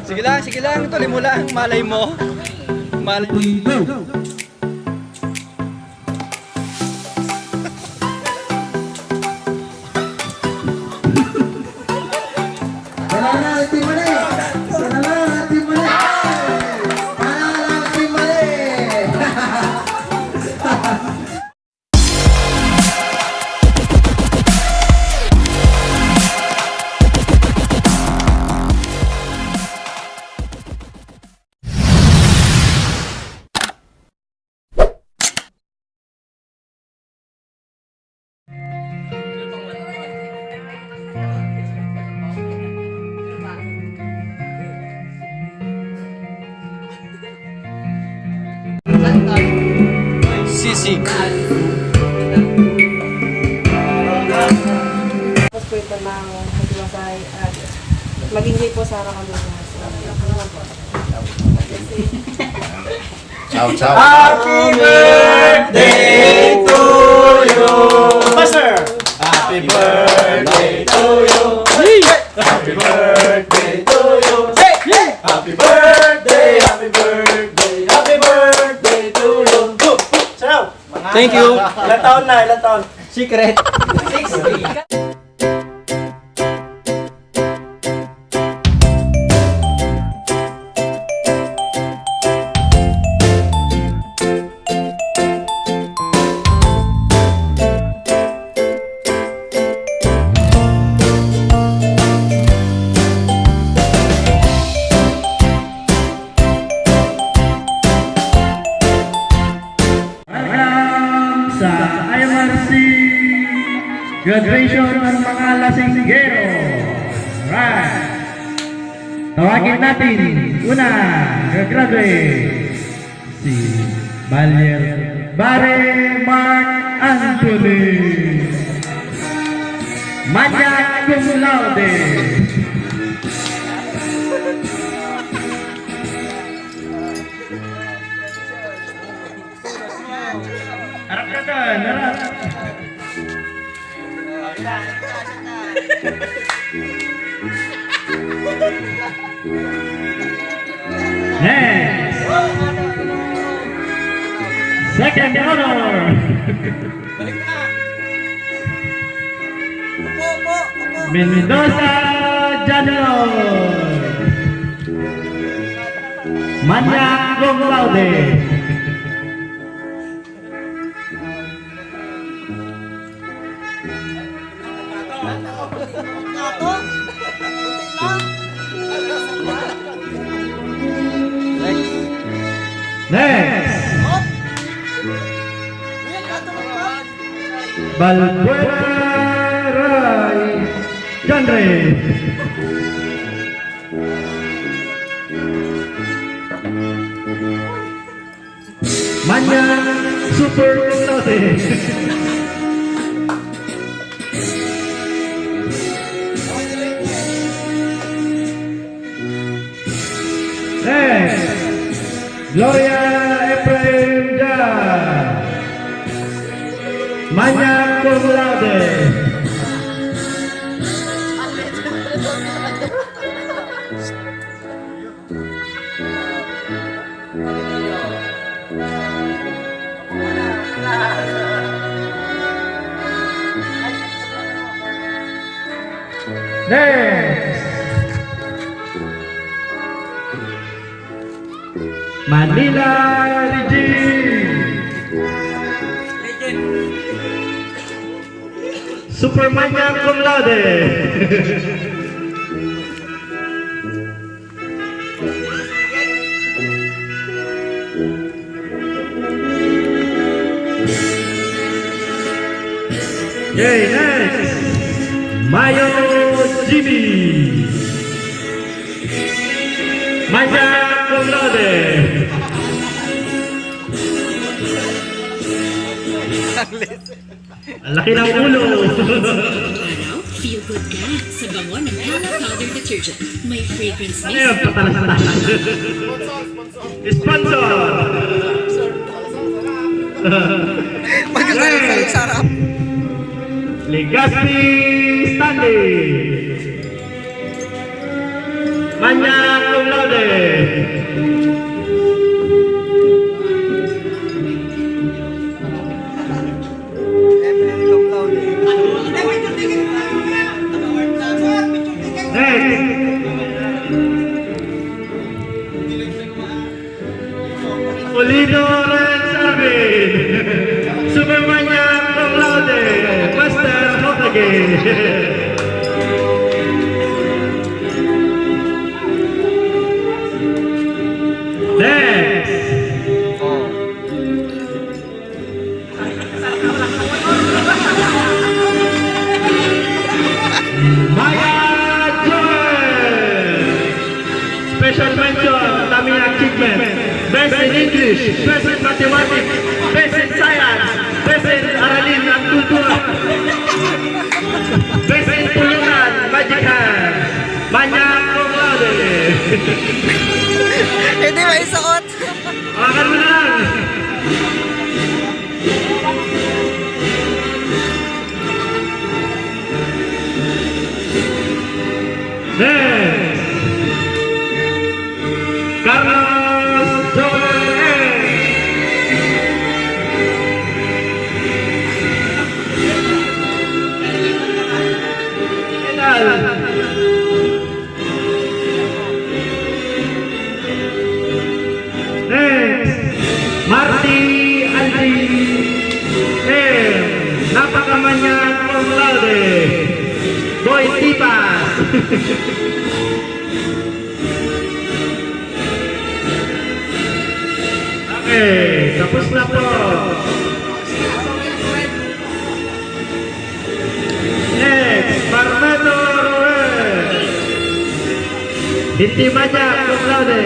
Sige lang, tuloy mo lang, malay mo. Malay mo. Sisig. Tapos po ito ng matiwasay at mag-enjoy po sa araw kami. Ciao, ciao. Happy birthday to you. Master! Happy birthday to you. Happy birthday to you. Happy birthday, happy birthday, happy birthday to you. Ciao! Thank you. Ilan taon na? Ilan taon? Secret. Sa IMRC graduation ng mga lasinggero. Right. Tawagin natin una, graduate si Bare Mark Anthony, magna cum laude. Harap ka doon, harap. Next. Second honor. Mendoza Janior, magna cum laude. Next. Balbuena Ray Chandre, magna super cum laude. Next, Gloria Efraim Jan, magna cum laude. Next, Manila Regine, super magna cum laude. Yay, next, Mayo Jimmy, magna cum laude. Ang laki ng ulo. Araw, feel good ka sa bango ng Hana Powder Detergent. May fragrance Ano mist. yun? Patalas-talas. Sponsor! Magkakaroon sa sarap. Legacy Stanley. magna cum laude. Polino Lawrence Arvin. Super magna cum laude. Master Hokage. Next. Maya Joel. Special mention, kami achievement. Best in English, best in Mathematics, best in Science, best in Aralin at Kultura. Best in Pulunan, Magic Hand. Manya cum laude. Hindi may suot. Akan mo na lang. Next. Carlos Joel. Next, Marty Aldi M. Napakamanya cum laude. Boy Tipas. Okay, tapos na po. Next, Marmedo Roel. Hindi manya cum laude.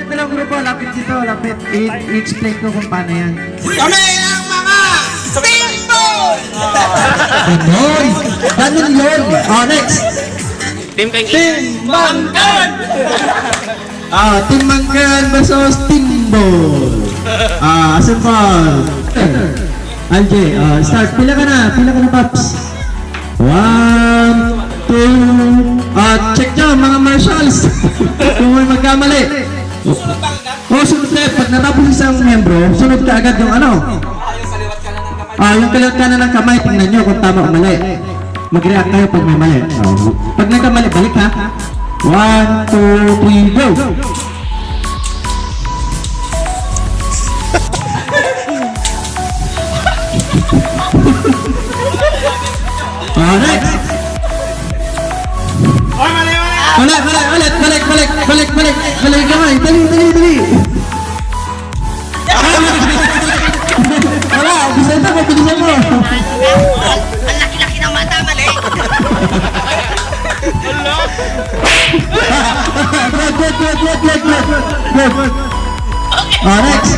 Bilang grupo, lapit dito, lapit. I-explain ko kung paano yan. Kami ang mga Steamboat! Ganon! Ganon yun! Oh, next! Team kay Team Mangkan! Team Mangkan versus Team Ball. Asan pa? Alje, start. Pila ka na, Paps. 1, 2, check nyo mga marshals. Kung may magkamali. Sunod na. Pag natapos isang membro, sunod ka agad yung ano. Yung kaliwat kanan ng kamay, tingnan nyo kung tama o mali. Mag-react kayo pag may mali. Pag nagkamali, balik ha. 1, 2, 3, go! Next! Balik kamay! Dali! Wala! Bilisan mo! Ang laki-laki ng mata, mali. Good! Next!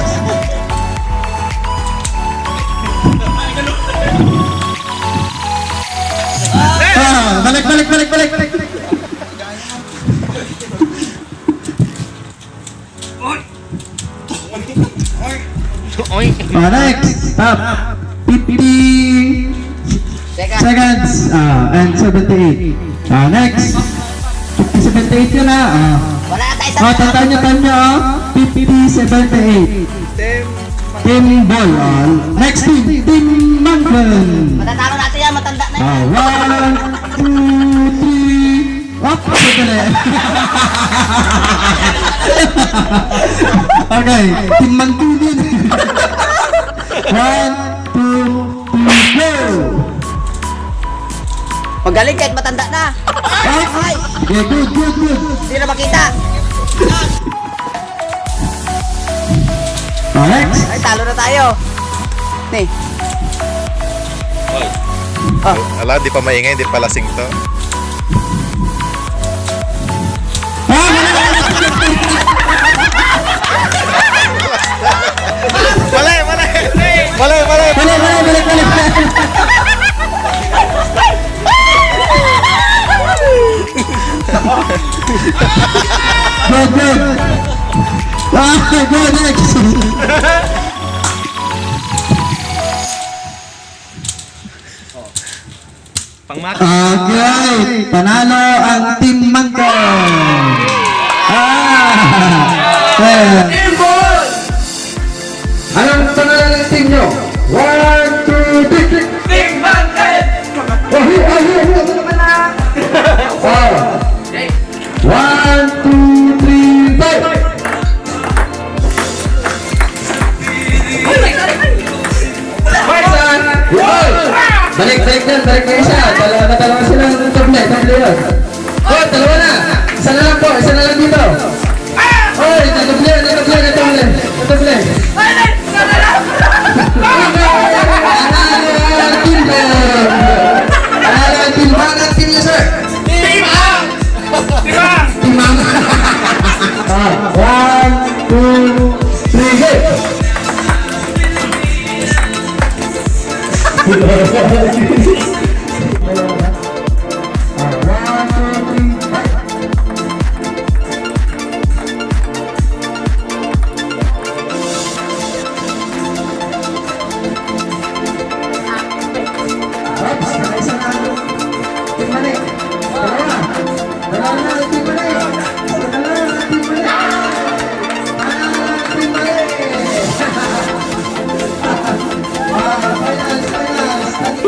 Balik! Next! Stop! 50 seconds! And 78. Next! 78 yun na. Wala na tayo sa Tandaan nyo. 50, 78. Team Ball. Next team, Team Mangkan. matatalo natin yan, matanda na yan. 1, 2, 3. Sandali. Okay, Team Mangkan din. 1, 2, 3, go! Magaling kahit matanda na. Ay, Okay, good. hindi na makita. Next. Ay, talo na tayo. Nih. Ala, di pa maingay, di pa lasing to. Okay, go next. Pangmak. Okay, panalo ang Team Mangkon. Anong pangalan ng team nyo? 1, 2, 3. Team Bangkan! Ahi. 1, 2, 3, 5. Balik na isa. Dalawa sila ng tablet. Yun. Oh, dalawa na. Isa na lang po. Isa na lang dito. Oy, nagable. Panalo, team bang ang team niya, sir. Team Ang! Team Ang. 1, 2, 3, go.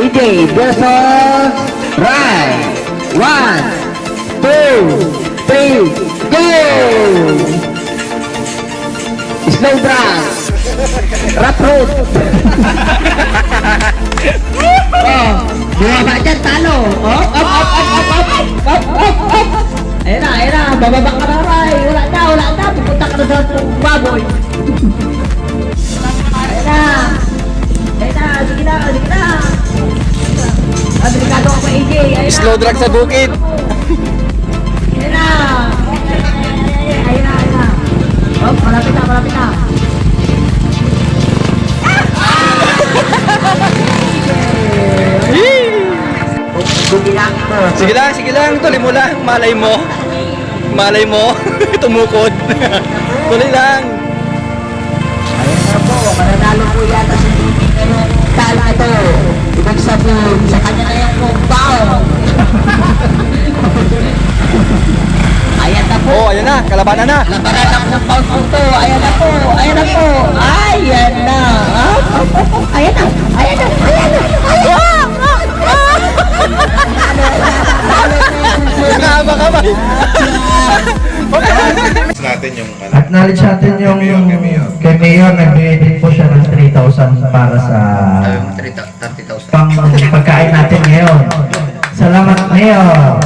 EJ versus right. 1, 2, 3, go! Slow drag. Rap road. Bumaba dyan, talo. Up. Ayun na. Bababa ka na, Ray. Wala na. Pupunta ka na sa baboy. Ayun na. Sige na. Delikado ako kay AJ. Ayun na. Slow drag sa bukid. Ayun na. Oh, malapit na. Sige lang. Tuloy mo lang. Malay mo. Tumukod. Tuloy lang. Ayun na po, mananalo po yata si Tala ito. Ibig sabihin, sa kanya na yung compound. Ayan na po. Oh, ayan na. Kalabanan na. Labanan ng compound po to. Ayan na po. Ayan na. Nakaba. natin yung ano. Acknowledge natin yung kay Mayor, nagbigay din po siya ng 3,000 para sa 30,000. pang pagkain natin ngayon. Salamat, Mayor.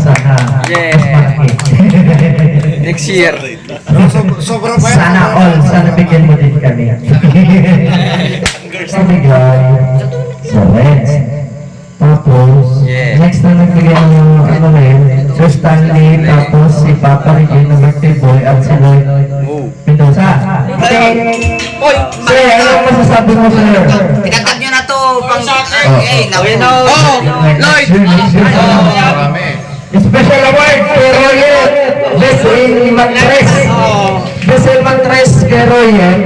Sana Yeah. mas malaki. Next year. Sobrang pa yan. Sana all, sana bigyan mo din kami. Pabigay. So, let's. Tapos, Yeah. next na nagbigay ng ano rin, Sir Stanley, tapos si Papa Ricky ng birthday boy at si Lloyd Mendoza. Oy! Sir, ano masasabi mo, sir? Pinagtag nyo na to pang... Okay, no. Lloyd! Marami. Special award kay Royet! Best in Mattres! Best in Mattres kay Royet!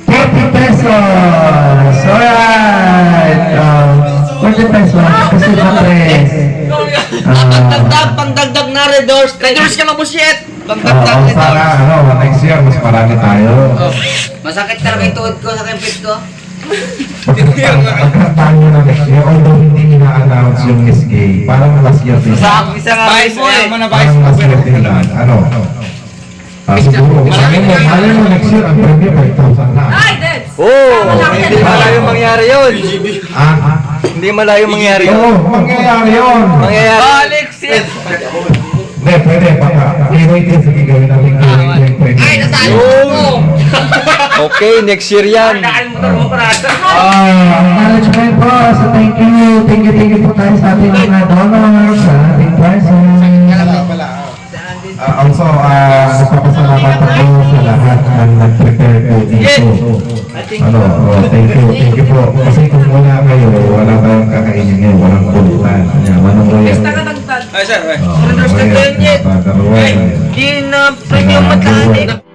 40 pesos! Alright! 40 pesos kasi Mattres! Pangdagdag na Red Doors. Red Doors ka mabusyet. Oo, sana next year mas marami tayo. Masakit talaga yung tuhod ko sa kempit ko. Pagkantaan nyo na next year, although hindi na-announce yung SK, parang last year din. Isa nga Parang last year din lang. Ano? Siguro, malay mo next year, ang premium 5,000 na. Oh! Hindi malayo mangyari yun. Hindi malayo mangyari yun. Oo, mangyayari yun. Mangyayari. Alexis! Hindi, pwede, baka. I-wait din, sige, gawin natin gawin. Ay, natalo mo! Okay, next year yan. Management po, so thank you po tayo sa ating mga donors, sa ating prizes. Also, nagpapasalamat ako sa lahat ng nag-prepare po dito. Ano, thank you po. Kasi kung wala kayo, wala tayong kakainin ngayon, walang pulutan. Yan, Manong Royal. Ay, sir. Manong Royal, Father Royal. Di na pwede yung matlaan eh.